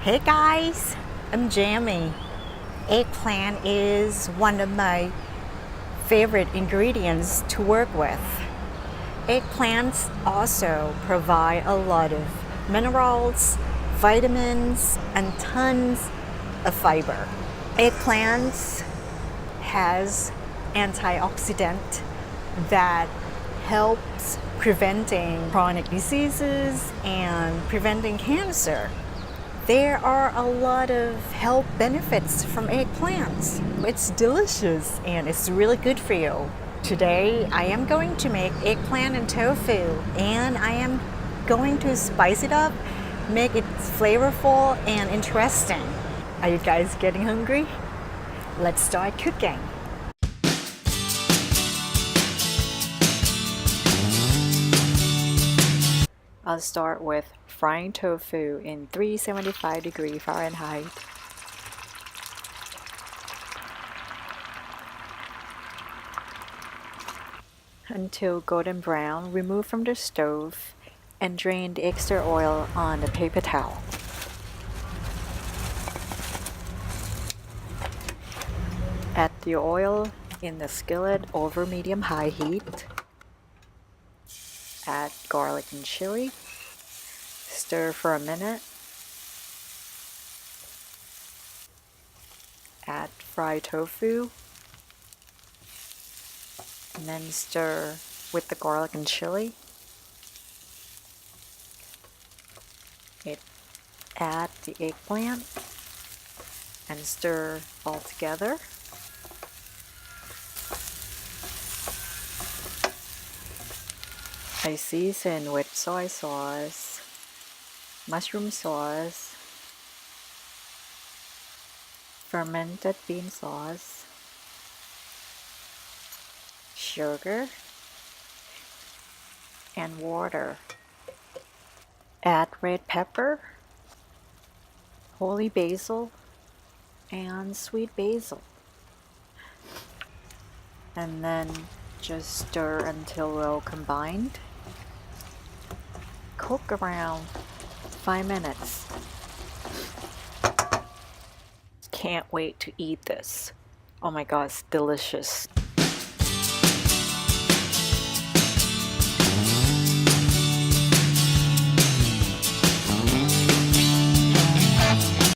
Hey guys, I'm Jammy. Eggplant is one of my favorite ingredients to work with. Eggplants also provide a lot of minerals, vitamins, and tons of fiber. Eggplants has antioxidant that helps preventing chronic diseases and preventing cancer. There are a lot of health benefits from eggplants. It's delicious and it's really good for you. Today I am going to make eggplant and tofu, and I am going to spice it up, make it flavorful and interesting. Are you guys getting hungry? Let's start cooking. I'll start with frying tofu in 375-degree Fahrenheit. Until golden brown, remove from the stove and drain the extra oil on a paper towel. Add the oil in the skillet over medium-high heat. Add garlic and chili. Stir for a minute. Add fried tofu. And then stir with the garlic and chili. Add the eggplant and stir all together. I season with soy sauce, mushroom sauce, fermented bean sauce, sugar, and water. Add red pepper, holy basil, and sweet basil. And then just stir until well combined. Cook around 5 minutes. Can't wait to eat this. Oh my god, it's delicious.